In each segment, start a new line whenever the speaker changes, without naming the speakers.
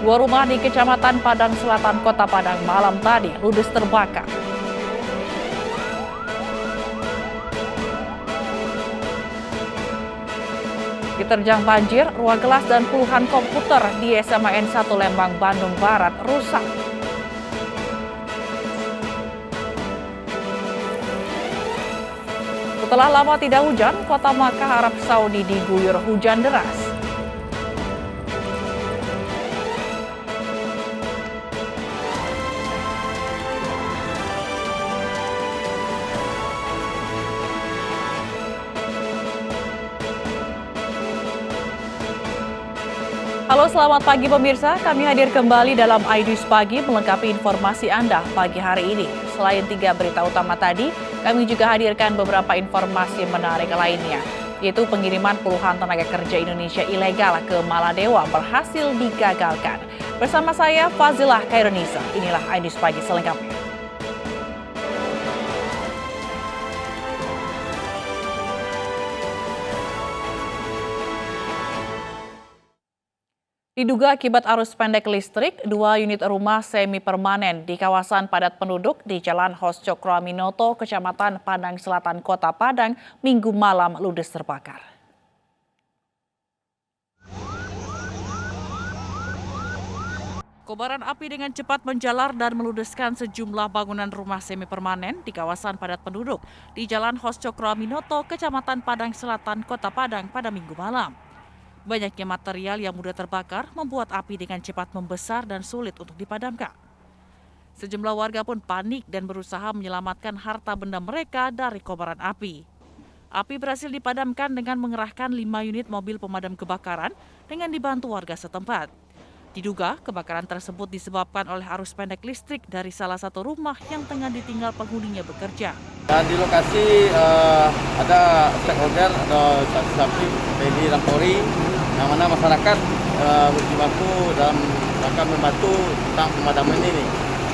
Dua rumah di Kecamatan Padang Selatan, Kota Padang malam tadi ludes terbakar. Diterjang banjir, ruang kelas dan puluhan komputer di SMA N 1 Lembang, Bandung Barat rusak. Setelah lama tidak hujan, kota Makkah, Arab Saudi diguyur hujan deras. Halo, selamat pagi pemirsa. Kami hadir kembali dalam iNews Pagi melengkapi informasi Anda pagi hari ini. Selain 3 berita utama tadi, kami juga hadirkan beberapa informasi menarik lainnya, yaitu pengiriman puluhan tenaga kerja Indonesia ilegal ke Maladewa berhasil digagalkan. Bersama saya, Fazilah Khairunisa. Inilah iNews Pagi selengkapnya. Diduga akibat arus pendek listrik, 2 unit rumah semi permanen di kawasan padat penduduk di Jalan Hos-Cokroaminoto, Kecamatan Padang Selatan, Kota Padang, Minggu malam ludes terbakar. Kobaran api dengan cepat menjalar dan meludeskan sejumlah bangunan rumah semi permanen di kawasan padat penduduk di Jalan Hos-Cokroaminoto, Kecamatan Padang Selatan, Kota Padang pada Minggu malam. Banyaknya material yang mudah terbakar membuat api dengan cepat membesar dan sulit untuk dipadamkan. Sejumlah warga pun panik dan berusaha menyelamatkan harta benda mereka dari kobaran api. Api berhasil dipadamkan dengan mengerahkan 5 unit mobil pemadam kebakaran dengan dibantu warga setempat. Diduga kebakaran tersebut disebabkan oleh arus pendek listrik dari salah satu rumah yang tengah ditinggal penghuninya bekerja.
Dan di lokasi ada stakeholder atau saksi TNI dan Polri, yang mana masyarakat berjibaku dalam rangka membantu tentang pemadaman ini.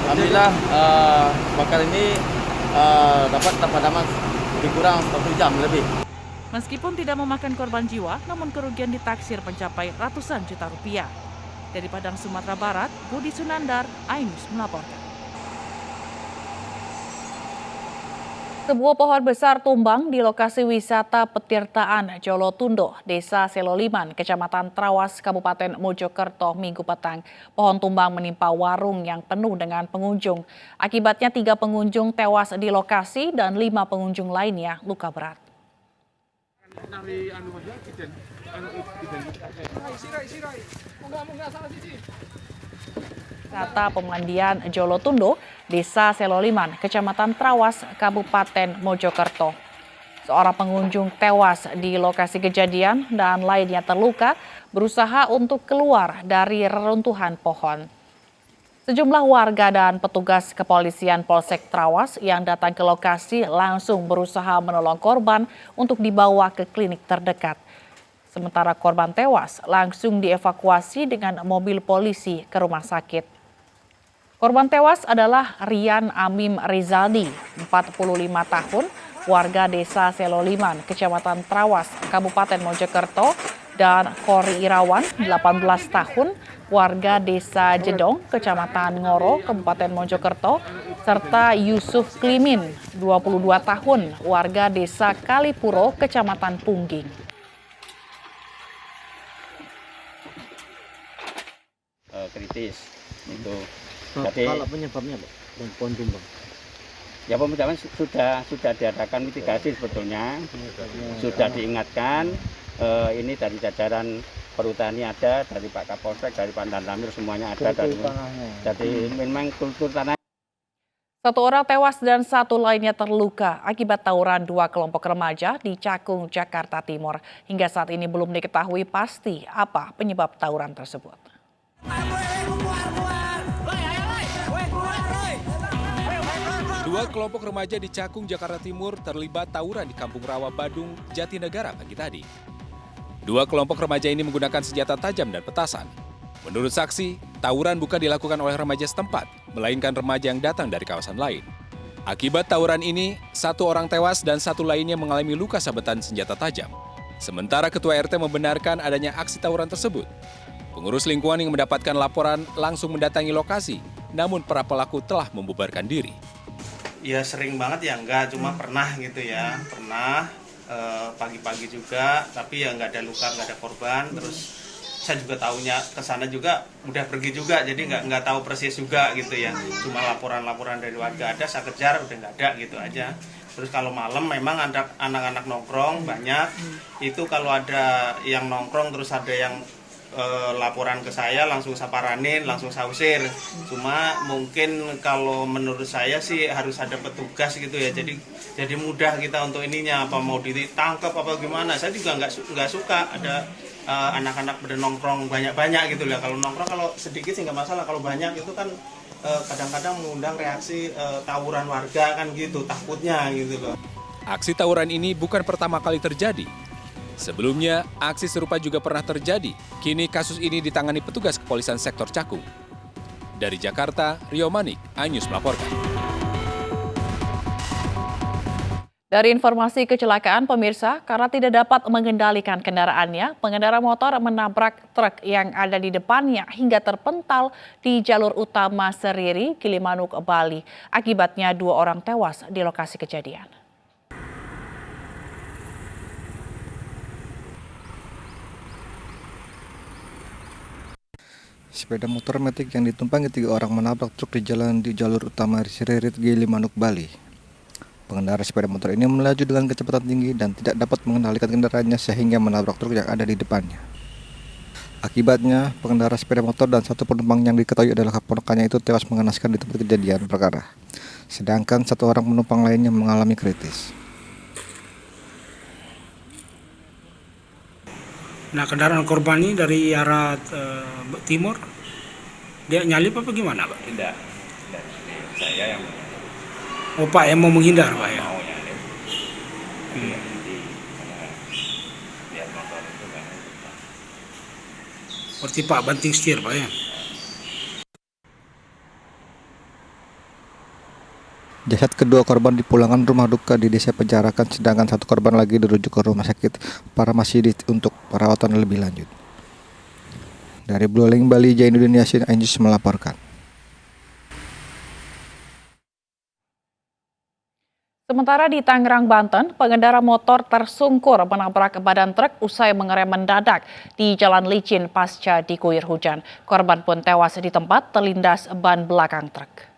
Alhamdulillah kebakaran ini dapat terpadaman lebih kurang 1 jam lebih.
Meskipun tidak memakan korban jiwa, namun kerugian ditaksir mencapai ratusan juta rupiah. Dari Padang, Sumatera Barat, Budi Sunandar, iNews melaporkan. Sebuah pohon besar tumbang di lokasi wisata petirtaan Jolotundo, Desa Seloliman, Kecamatan Trawas, Kabupaten Mojokerto, Minggu petang. Pohon tumbang menimpa warung yang penuh dengan pengunjung. Akibatnya 3 pengunjung tewas di lokasi dan 5 pengunjung lainnya luka berat. Wisata Pemandian Jolotundo, Desa Seloliman, Kecamatan Trawas, Kabupaten Mojokerto. Seorang pengunjung tewas di lokasi kejadian dan lainnya terluka berusaha untuk keluar dari reruntuhan pohon. Sejumlah warga dan petugas kepolisian Polsek Trawas yang datang ke lokasi langsung berusaha menolong korban untuk dibawa ke klinik terdekat. Sementara korban tewas langsung dievakuasi dengan mobil polisi ke rumah sakit. Korban tewas adalah Rian Amim Rizaldi, 45 tahun, warga Desa Seloliman, Kecamatan Trawas, Kabupaten Mojokerto, dan Kori Irawan, 18 tahun, warga Desa Jedong, Kecamatan Ngoro, Kabupaten Mojokerto, serta Yusuf Klimin, 22 tahun, warga Desa Kalipuro, Kecamatan Pungging.
Kritis itu.
Jadi, kalau penyebabnya Pak, pohon tumbang?
Ya pemadam sudah diadakan mitigasi sebetulnya, sudah diingatkan. Ini dari jajaran perhutani ada, dari Pak Kapolsek, dari Pak Danramil semuanya ada. Jadi memang kultur tanah.
1 orang tewas dan 1 lainnya terluka akibat tawuran 2 kelompok remaja di Cakung, Jakarta Timur. Hingga saat ini belum diketahui pasti apa penyebab tawuran tersebut.
Dua kelompok remaja di Cakung, Jakarta Timur terlibat tawuran di Kampung Rawa, Badung, Jatinegara pagi tadi. 2 kelompok remaja ini menggunakan senjata tajam dan petasan. Menurut saksi, tawuran bukan dilakukan oleh remaja setempat, melainkan remaja yang datang dari kawasan lain. Akibat tawuran ini, 1 orang tewas dan 1 lainnya mengalami luka sabetan senjata tajam. Sementara Ketua RT membenarkan adanya aksi tawuran tersebut. Pengurus lingkungan yang mendapatkan laporan langsung mendatangi lokasi, namun para pelaku telah membubarkan diri.
Ya sering banget ya enggak, cuma pernah gitu ya, pernah pagi-pagi juga, tapi ya nggak ada luka, nggak ada korban. Terus saya juga tahunya ke sana juga udah pergi juga, jadi nggak tahu persis juga gitu ya. Cuma laporan-laporan dari warga ada, saya kejar udah nggak ada gitu aja. Terus kalau malam memang ada anak-anak nongkrong banyak, itu kalau ada yang nongkrong terus ada yang laporan ke saya langsung saya paranin, langsung saya usir. Cuma mungkin kalau menurut saya sih harus ada petugas gitu ya, jadi mudah kita untuk ininya, apa mau ditangkap apa gimana. Saya juga nggak suka ada anak-anak bernongkrong banyak-banyak gitu ya. Kalau nongkrong kalau sedikit sih nggak masalah, kalau banyak itu kan kadang-kadang mengundang reaksi tawuran warga kan gitu, takutnya gitu loh.
Aksi tawuran ini bukan pertama kali terjadi. Sebelumnya, aksi serupa juga pernah terjadi. Kini kasus ini ditangani petugas kepolisian sektor Cakung. Dari Jakarta, Rio Manik, iNews melaporkan.
Dari informasi kecelakaan, pemirsa, karena tidak dapat mengendalikan kendaraannya, pengendara motor menabrak truk yang ada di depannya hingga terpental di jalur utama Seriri, Gilimanuk, Bali. Akibatnya 2 orang tewas di lokasi kejadian.
Sepeda motor metik yang ditumpangi 3 orang menabrak truk di jalur utama Seririt, Gilimanuk, Bali. Pengendara sepeda motor ini melaju dengan kecepatan tinggi dan tidak dapat mengendalikan kendaraannya sehingga menabrak truk yang ada di depannya. Akibatnya, pengendara sepeda motor dan 1 penumpang yang diketahui adalah keponakannya itu tewas mengenaskan di tempat kejadian perkara. Sedangkan 1 orang penumpang lainnya mengalami kritis.
Nah, kendaraan korban ini dari arah timur, dia nyalip apa gimana, Pak?
Tidak, saya yang
Oh, Pak, yang mau menghindar, Pak, ya?
mau nyalip. Nanti lihat motor itu kan.
Berarti Pak banting setir, Pak, ya?
Jasad kedua korban dipulangkan rumah duka di Desa Penjarakan, sedangkan 1 korban lagi dirujuk ke rumah sakit Paramasidi untuk perawatan lebih lanjut. Dari Buleleng, Bali, Jainuddin Yasin, iNews melaporkan.
Sementara di Tangerang, Banten, pengendara motor tersungkur menabrak badan truk usai mengerem mendadak di jalan licin pasca diguyur hujan. Korban pun tewas di tempat terlindas ban belakang truk.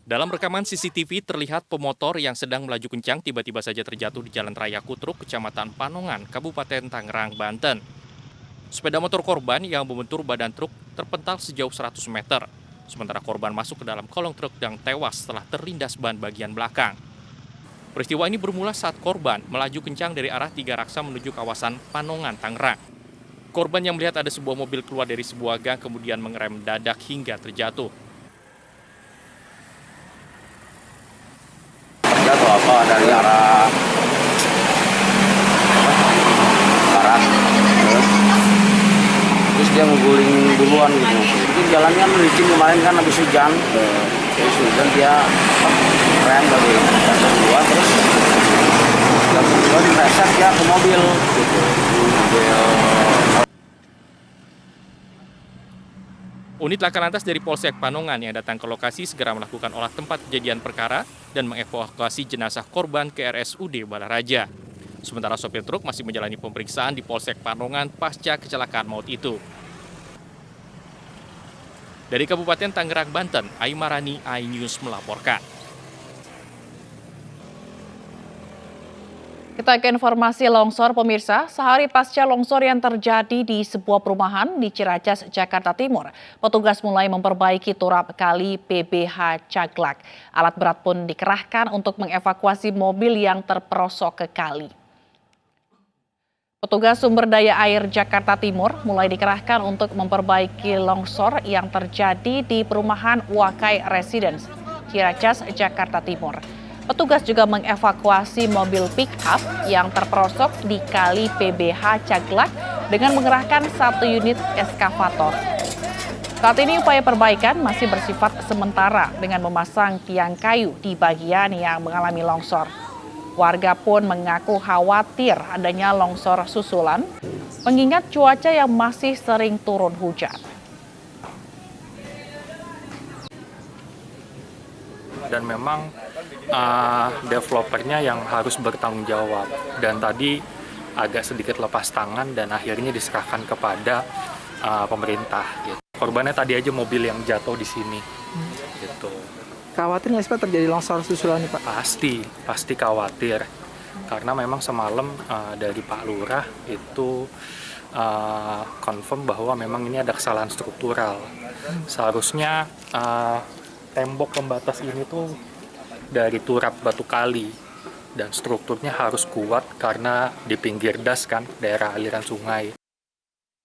Dalam rekaman CCTV terlihat pemotor yang sedang melaju kencang tiba-tiba saja terjatuh di Jalan Raya Kutruk, Kecamatan Panongan, Kabupaten Tangerang, Banten. Sepeda motor korban yang membentur badan truk terpental sejauh 100 meter. Sementara korban masuk ke dalam kolong truk dan tewas setelah terlindas ban bagian belakang. Peristiwa ini bermula saat korban melaju kencang dari arah Tiga Raksa menuju kawasan Panongan, Tangerang. Korban yang melihat ada sebuah mobil keluar dari sebuah gang kemudian mengerem mendadak hingga terjatuh.
Jatuh apa dari arah barat, terus dia ngeguling duluan gitu. Mungkin jalannya licin kemarin kan habis hujan, dia rem dari jatuh duluan, terus jatuh duluan direset dia ke mobil gitu.
Unit Laka Lantas dari Polsek Panongan yang datang ke lokasi segera melakukan olah tempat kejadian perkara dan mengevakuasi jenazah korban ke RSUD Balaraja. Sementara sopir truk masih menjalani pemeriksaan di Polsek Panongan pasca kecelakaan maut itu. Dari Kabupaten Tangerang, Banten, Aimarani, iNews melaporkan.
Kita ke informasi longsor, pemirsa. Sehari pasca longsor yang terjadi di sebuah perumahan di Ciracas, Jakarta Timur, petugas mulai memperbaiki turap kali PBH Caglak. Alat berat pun dikerahkan untuk mengevakuasi mobil yang terperosok ke kali. Petugas sumber daya air Jakarta Timur mulai dikerahkan untuk memperbaiki longsor yang terjadi di perumahan Wakai Residence, Ciracas, Jakarta Timur. Petugas juga mengevakuasi mobil pick-up yang terperosok di kali PBH Caglak dengan mengerahkan 1 unit eskavator. Saat ini upaya perbaikan masih bersifat sementara dengan memasang tiang kayu di bagian yang mengalami longsor. Warga pun mengaku khawatir adanya longsor susulan, mengingat cuaca yang masih sering turun hujan.
Dan memang developernya yang harus bertanggung jawab. Dan tadi agak sedikit lepas tangan dan akhirnya diserahkan kepada pemerintah. Gitu. Korbannya tadi aja mobil yang jatuh di sini. Gitu.
Khawatir nggak sih Pak terjadi longsor susulan nih Pak?
Pasti khawatir. Karena memang semalam dari Pak Lurah itu confirm bahwa memang ini ada kesalahan struktural. Seharusnya tembok pembatas ini tuh dari turap batu kali dan strukturnya harus kuat karena di pinggir das kan, daerah aliran sungai.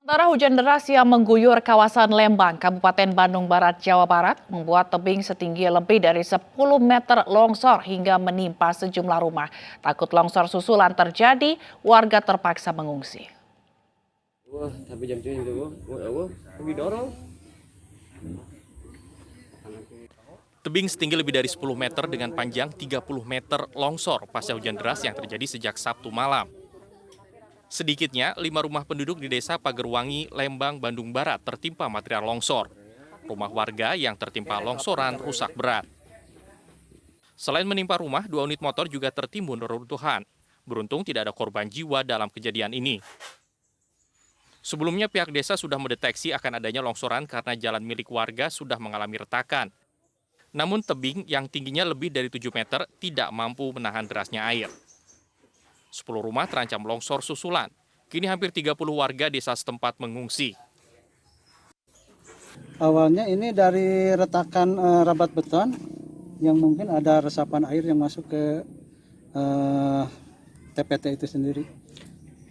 Sementara hujan deras yang mengguyur kawasan Lembang, Kabupaten Bandung Barat, Jawa Barat, membuat tebing setinggi lebih dari 10 meter longsor hingga menimpa sejumlah rumah. Takut longsor susulan terjadi, warga terpaksa mengungsi.
Tebing setinggi lebih dari 10 meter dengan panjang 30 meter longsor pasca hujan deras yang terjadi sejak Sabtu malam. Sedikitnya 5 rumah penduduk di Desa Pagerwangi, Lembang, Bandung Barat tertimpa material longsor. Rumah warga yang tertimpa longsoran rusak berat. Selain menimpa rumah, 2 unit motor juga tertimbun reruntuhan. Beruntung tidak ada korban jiwa dalam kejadian ini. Sebelumnya pihak desa sudah mendeteksi akan adanya longsoran karena jalan milik warga sudah mengalami retakan. Namun tebing yang tingginya lebih dari 7 meter tidak mampu menahan derasnya air. 10 rumah terancam longsor susulan. Kini hampir 30 warga desa setempat mengungsi.
Awalnya ini dari retakan rabat beton yang mungkin ada resapan air yang masuk ke TPT itu sendiri.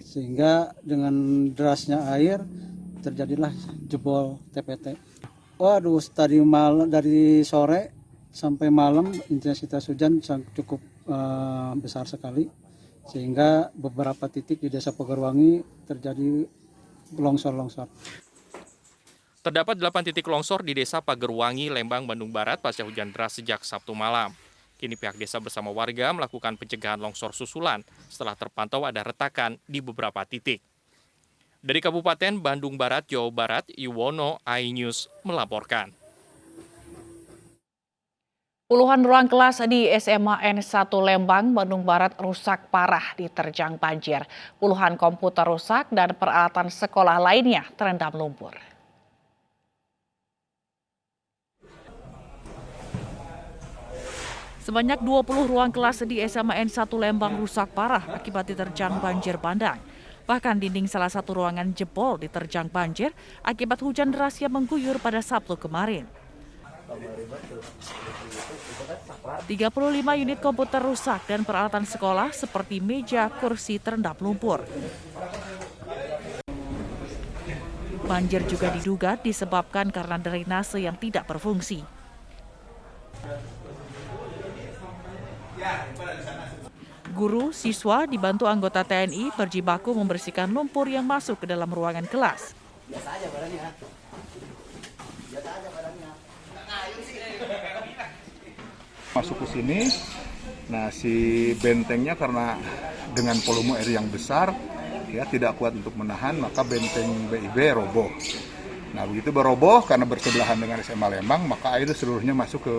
Sehingga dengan derasnya air terjadilah jebol TPT. Waduh, dari sore sampai malam intensitas hujan cukup besar sekali, sehingga beberapa titik di Desa Pagerwangi terjadi longsor-longsor.
Terdapat 8 titik longsor di Desa Pagerwangi, Lembang, Bandung Barat pasca hujan deras sejak Sabtu malam. Kini pihak desa bersama warga melakukan pencegahan longsor susulan setelah terpantau ada retakan di beberapa titik. Dari Kabupaten Bandung Barat, Jawa Barat, Yuwono, iNews melaporkan.
Puluhan ruang kelas di SMA N1 Lembang, Bandung Barat rusak parah diterjang banjir. Puluhan komputer rusak dan peralatan sekolah lainnya terendam lumpur. Sebanyak 20 ruang kelas di SMA N1 Lembang rusak parah akibat diterjang banjir bandang. Bahkan dinding salah satu ruangan jebol diterjang banjir akibat hujan deras yang mengguyur pada Sabtu kemarin. 35 unit komputer rusak dan peralatan sekolah seperti meja, kursi terendam lumpur. Banjir juga diduga disebabkan karena drainase yang tidak berfungsi. Guru, siswa dibantu anggota TNI berjibaku membersihkan lumpur yang masuk ke dalam ruangan kelas.
Masuk ke sini, nah si bentengnya karena dengan volume air yang besar, ya tidak kuat untuk menahan, maka benteng BIP roboh. Nah begitu beroboh karena bersebelahan dengan SMA Lembang, maka air seluruhnya masuk ke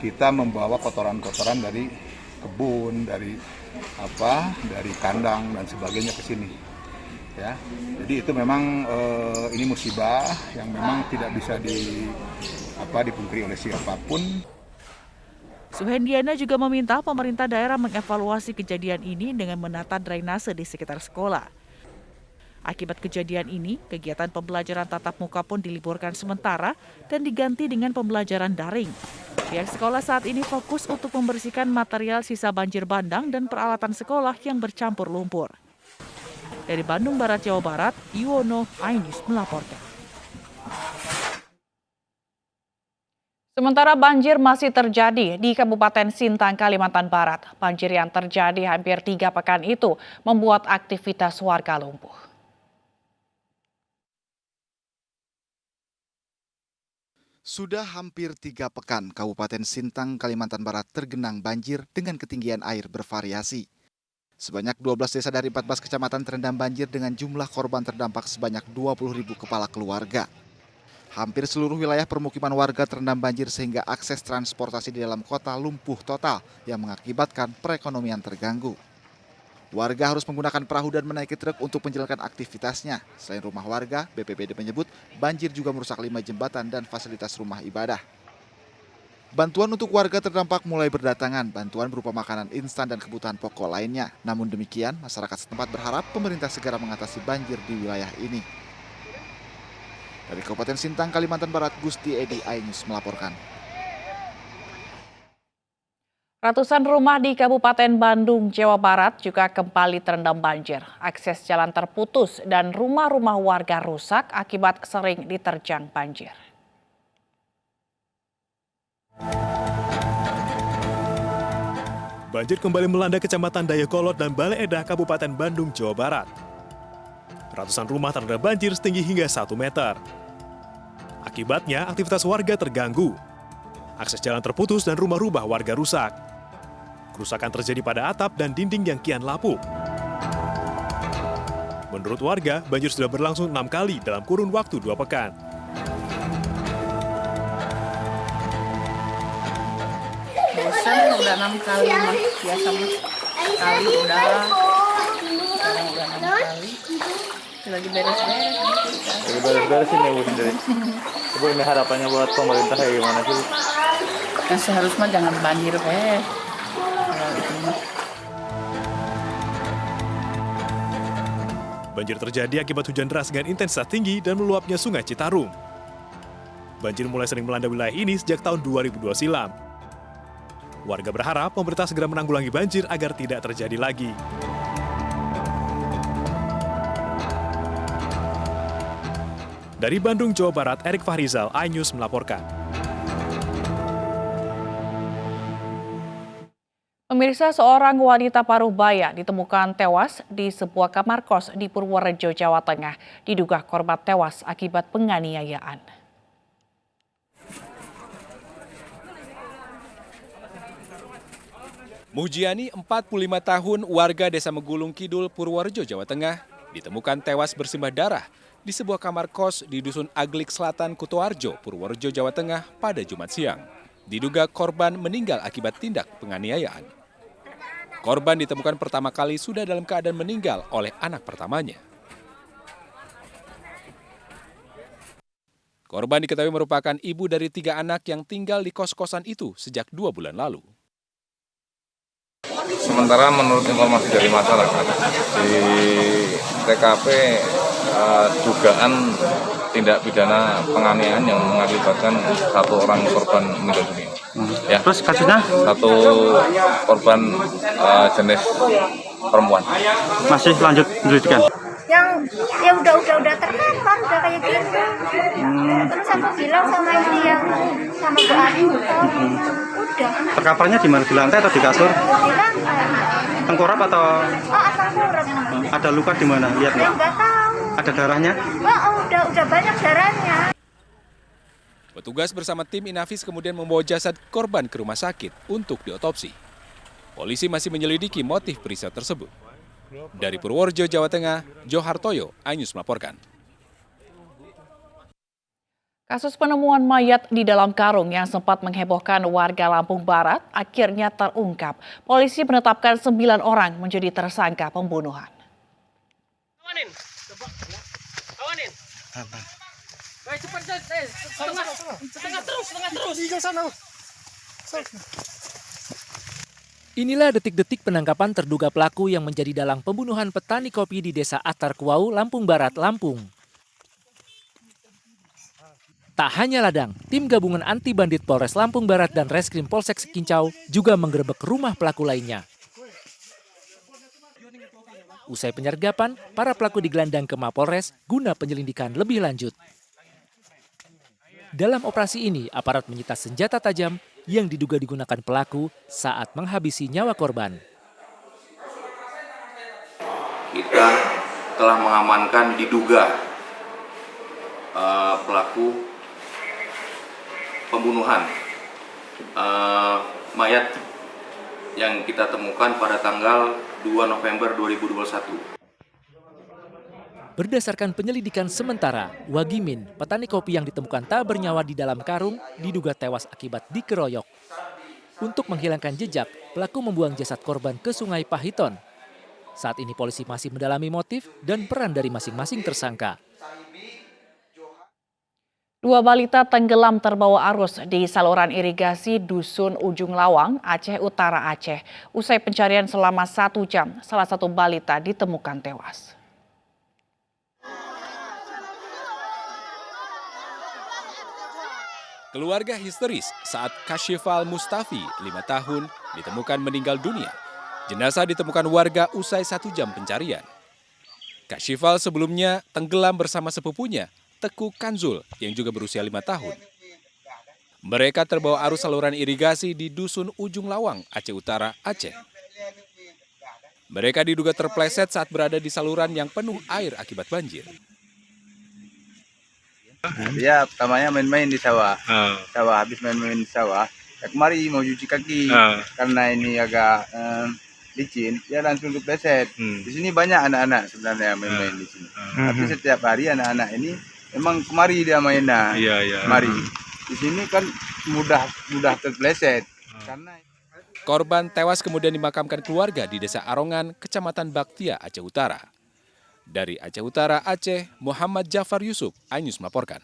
kita, membawa kotoran-kotoran dari kebun, dari kandang dan sebagainya ke sini. Ya, jadi itu memang ini musibah yang memang tidak bisa dipungkiri oleh siapapun.
Suhendiana juga meminta pemerintah daerah mengevaluasi kejadian ini dengan menata drainase di sekitar sekolah. Akibat kejadian ini, kegiatan pembelajaran tatap muka pun diliburkan sementara dan diganti dengan pembelajaran daring. Pihak sekolah saat ini fokus untuk membersihkan material sisa banjir bandang dan peralatan sekolah yang bercampur lumpur. Dari Bandung Barat, Jawa Barat, Yuwono, iNews melaporkan. Sementara banjir masih terjadi di Kabupaten Sintang, Kalimantan Barat. Banjir yang terjadi hampir 3 pekan itu membuat aktivitas warga lumpuh.
Sudah hampir 3 pekan Kabupaten Sintang, Kalimantan Barat tergenang banjir dengan ketinggian air bervariasi. Sebanyak 12 desa dari 14 kecamatan terendam banjir dengan jumlah korban terdampak sebanyak 20.000 kepala keluarga. Hampir seluruh wilayah permukiman warga terendam banjir sehingga akses transportasi di dalam kota lumpuh total yang mengakibatkan perekonomian terganggu. Warga harus menggunakan perahu dan menaiki truk untuk menjalankan aktivitasnya. Selain rumah warga, BPBD menyebut banjir juga merusak 5 jembatan dan fasilitas rumah ibadah. Bantuan untuk warga terdampak mulai berdatangan, bantuan berupa makanan instan dan kebutuhan pokok lainnya. Namun demikian, masyarakat setempat berharap pemerintah segera mengatasi banjir di wilayah ini. Dari Kabupaten Sintang, Kalimantan Barat, Gusti Edi Ainus melaporkan.
Ratusan rumah di Kabupaten Bandung, Jawa Barat juga kembali terendam banjir. Akses jalan terputus dan rumah-rumah warga rusak akibat sering diterjang banjir.
Banjir kembali melanda Kecamatan Dayakolot dan Bale Endah, Kabupaten Bandung, Jawa Barat. Ratusan rumah terendam banjir setinggi hingga 1 meter. Akibatnya, aktivitas warga terganggu. Akses jalan terputus dan rumah-rumah warga rusak. Kerusakan terjadi pada atap dan dinding yang kian lapuk. Menurut warga, banjir sudah berlangsung 6 kali dalam kurun waktu 2 pekan.
Bosan udah 6 kali mah, biasa mah kali udah, sekarang udah 6 kali. Lagi beres-beres.
Lagi beres-beres ini Bu sendiri. Ibu ini harapannya buat pemerintah kayak gimana sih?
Kan seharusnya jangan banjir
Banjir terjadi akibat hujan deras dengan intensitas tinggi dan meluapnya Sungai Citarum. Banjir mulai sering melanda wilayah ini sejak tahun 2002 silam. Warga berharap pemerintah segera menanggulangi banjir agar tidak terjadi lagi. Dari Bandung, Jawa Barat, Erik Fahrizal, iNews melaporkan.
Pemirsa, seorang wanita paruh baya ditemukan tewas di sebuah kamar kos di Purworejo, Jawa Tengah. Diduga korban tewas akibat penganiayaan.
Mujiani, 45 tahun, warga Desa Megulung Kidul, Purworejo, Jawa Tengah, ditemukan tewas bersimbah darah di sebuah kamar kos di Dusun Aglik Selatan, Kutoarjo, Purworejo, Jawa Tengah pada Jumat siang. Diduga korban meninggal akibat tindak penganiayaan. Korban ditemukan pertama kali sudah dalam keadaan meninggal oleh anak pertamanya. Korban diketahui merupakan ibu dari 3 anak yang tinggal di kos-kosan itu sejak 2 bulan lalu.
Sementara menurut informasi dari masyarakat, di TKP dugaan tindak pidana penganiayaan yang mengakibatkan 1 orang korban meninggal dunia. Ya.
Terus kasusnya?
1 korban jenis perempuan.
Masih lanjut penyelidikan?
Yang ya udah terkapar udah kayak gitu. Terus aku bilang sama ini yang sama Bu Ari, udah.
Terkaparnya di mana? Di lantai atau di kasur?
Di lantai.
Tengkurap atau?
Oh, tengkurap.
Ada luka di mana? Lihat nggak?
Nggak tahu.
Ada darahnya?
Oh, udah banyak darahnya.
Petugas bersama tim Inafis kemudian membawa jasad korban ke rumah sakit untuk diotopsi. Polisi masih menyelidiki motif peristiwa tersebut. Dari Purworejo, Jawa Tengah, Johartoyo, iNews melaporkan.
Kasus penemuan mayat di dalam karung yang sempat menghebohkan warga Lampung Barat akhirnya terungkap. Polisi menetapkan 9 orang menjadi tersangka pembunuhan.
Awanin. Baik, cepat, setengah terus.
Inilah detik-detik penangkapan terduga pelaku yang menjadi dalang pembunuhan petani kopi di Desa Atar Kuau, Lampung Barat, Lampung. Tak hanya ladang, tim gabungan anti bandit Polres Lampung Barat dan Reskrim Polsek Kincau juga menggerebek rumah pelaku lainnya. Usai penyergapan, para pelaku digelandang ke Mapolres guna penyelidikan lebih lanjut. Dalam operasi ini, aparat menyita senjata tajam yang diduga digunakan pelaku saat menghabisi nyawa korban.
Kita telah mengamankan diduga pelaku pembunuhan mayat yang kita temukan pada tanggal 2 November 2021.
Berdasarkan penyelidikan sementara, Wagimin, petani kopi yang ditemukan tak bernyawa di dalam karung, diduga tewas akibat dikeroyok. Untuk menghilangkan jejak, pelaku membuang jasad korban ke Sungai Pahiton. Saat ini polisi masih mendalami motif dan peran dari masing-masing tersangka.
2 balita tenggelam terbawa arus di saluran irigasi Dusun Ujung Lawang, Aceh Utara, Aceh. Usai pencarian selama 1 jam, salah satu balita ditemukan tewas.
Keluarga histeris saat Kashifal Mustafi, 5 tahun, ditemukan meninggal dunia. Jenazah ditemukan warga usai 1 jam pencarian. Kashifal sebelumnya tenggelam bersama sepupunya, Teku Kanzul, yang juga berusia 5 tahun. Mereka terbawa arus saluran irigasi di Dusun Ujung Lawang, Aceh Utara, Aceh. Mereka diduga terpleset saat berada di saluran yang penuh air akibat banjir.
Dia pertamanya main-main di sawah. Habis main-main di sawah, ya kemari mau cuci kaki. Karena ini agak licin, dia langsung kepleset. Di sini banyak anak-anak sebenarnya main-main di sini. Tapi setiap hari anak-anak ini memang kemari dia mainnya. Kemari. Di sini kan mudah terpleset.
Korban tewas kemudian dimakamkan keluarga di Desa Arongan, Kecamatan Baktia, Aceh Utara. Dari Aceh Utara, Aceh, Muhammad Jafar Yusuf, iNews melaporkan.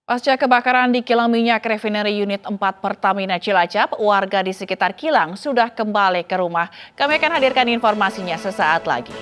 Pasca kebakaran di kilang minyak refinery unit 4 Pertamina Cilacap, warga di sekitar kilang sudah kembali ke rumah. Kami akan hadirkan informasinya sesaat lagi.